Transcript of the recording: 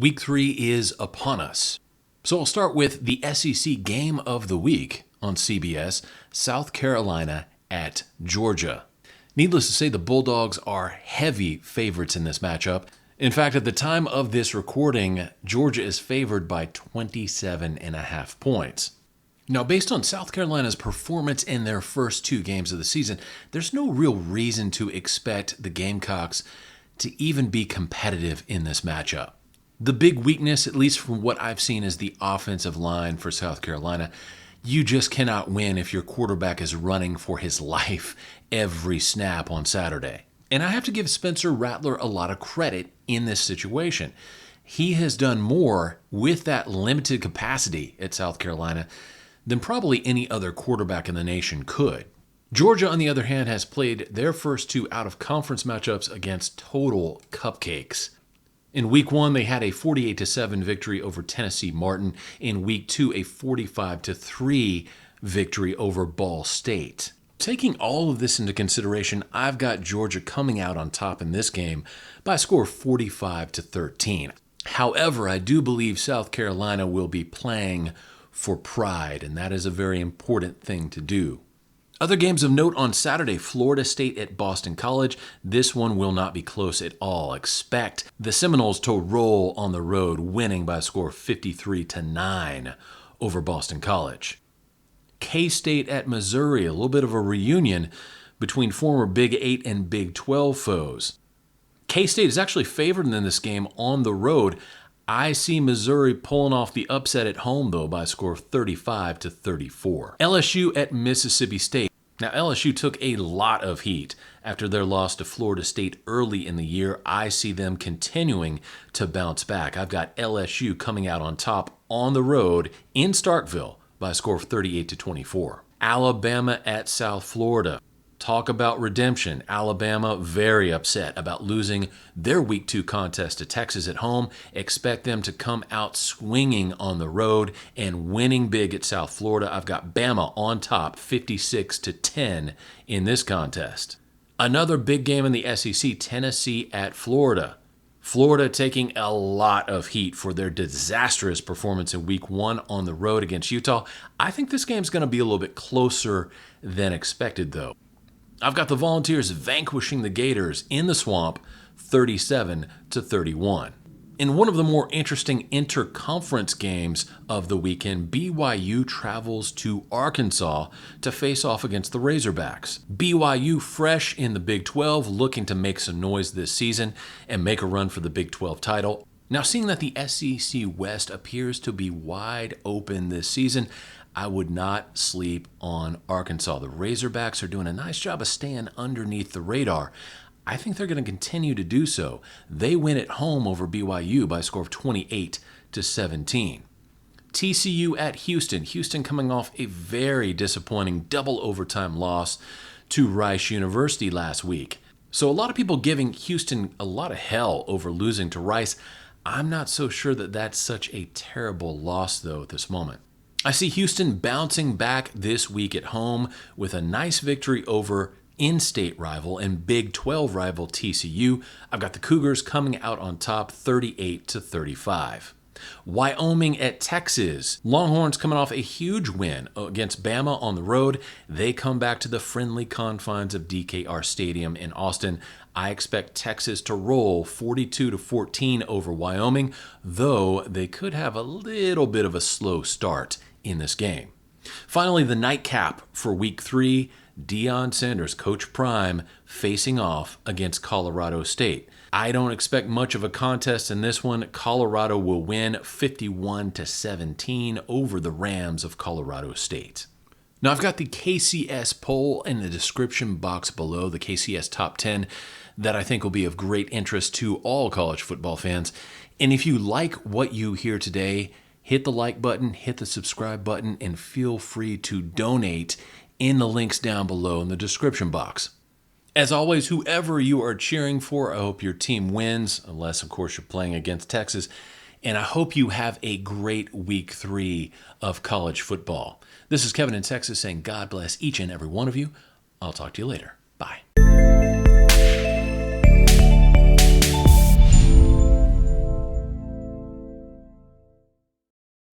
Week 3 is upon us. So I'll start with the SEC game of the week on CBS, South Carolina at Georgia. Needless to say, the Bulldogs are heavy favorites in this matchup. In fact, at the time of this recording, Georgia is favored by 27.5 points. Now, based on South Carolina's performance in their first 2 games of the season, there's no real reason to expect the Gamecocks to even be competitive in this matchup. The big weakness, at least from what I've seen, is the offensive line for South Carolina. You just cannot win if your quarterback is running for his life every snap on Saturday. And I have to give Spencer Rattler a lot of credit in this situation. He has done more with that limited capacity at South Carolina than probably any other quarterback in the nation could. Georgia, on the other hand, has played their first 2 out-of-conference matchups against total cupcakes. In Week 1, they had a 48-7 victory over Tennessee Martin. In Week 2, a 45-3 victory over Ball State. Taking all of this into consideration, I've got Georgia coming out on top in this game by a score of 45-13. However, I do believe South Carolina will be playing for pride, and that is a very important thing to do. Other games of note on Saturday, Florida State at Boston College. This one will not be close at all. Expect the Seminoles to roll on the road, winning by a score of 53-9 over Boston College. K-State at Missouri, a little bit of a reunion between former Big 8 and Big 12 foes. K-State is actually favored in this game on the road. I see Missouri pulling off the upset at home, though, by a score of 35-34. LSU at Mississippi State. Now, LSU took a lot of heat after their loss to Florida State early in the year. I see them continuing to bounce back. I've got LSU coming out on top on the road in Starkville by a score of 38-24. Alabama at South Florida. Talk about redemption. Alabama very upset about losing their Week 2 contest to Texas at home. Expect them to come out swinging on the road and winning big at South Florida. I've got Bama on top, 56-10 in this contest. Another big game in the SEC, Tennessee at Florida. Florida taking a lot of heat for their disastrous performance in Week 1 on the road against Utah. I think this game's going to be a little bit closer than expected, though. I've got the Volunteers vanquishing the Gators in the Swamp 37-31. In one of the more interesting interconference games of the weekend, BYU travels to Arkansas to face off against the Razorbacks. BYU fresh in the Big 12, looking to make some noise this season and make a run for the Big 12 title. Now, seeing that the SEC West appears to be wide open this season, I would not sleep on Arkansas. The Razorbacks are doing a nice job of staying underneath the radar. I think they're going to continue to do so. They win at home over BYU by a score of 28-17. TCU at Houston. Houston coming off a very disappointing double overtime loss to Rice University last week. So a lot of people giving Houston a lot of hell over losing to Rice. I'm not so sure that that's such a terrible loss, though, at this moment. I see Houston bouncing back this week at home with a nice victory over in-state rival and Big 12 rival TCU. I've got the Cougars coming out on top 38-35. Wyoming at Texas. Longhorns coming off a huge win against Bama on the road. They come back to the friendly confines of DKR Stadium in Austin. I expect Texas to roll 42-14 over Wyoming, though they could have a little bit of a slow start in this game. Finally, the nightcap for Week 3, Deion Sanders, Coach Prime, facing off against Colorado State. I don't expect much of a contest in this one. Colorado will win 51-17 over the Rams of Colorado State. Now, I've got the KCS poll in the description box below, the KCS Top 10, that I think will be of great interest to all college football fans. And if you like what you hear today, hit the like button, hit the subscribe button, and feel free to donate in the links down below in the description box. As always, whoever you are cheering for, I hope your team wins, unless, of course, you're playing against Texas. And I hope you have a great Week 3 of college football. This is Kevin in Texas saying God bless each and every one of you. I'll talk to you later. Bye.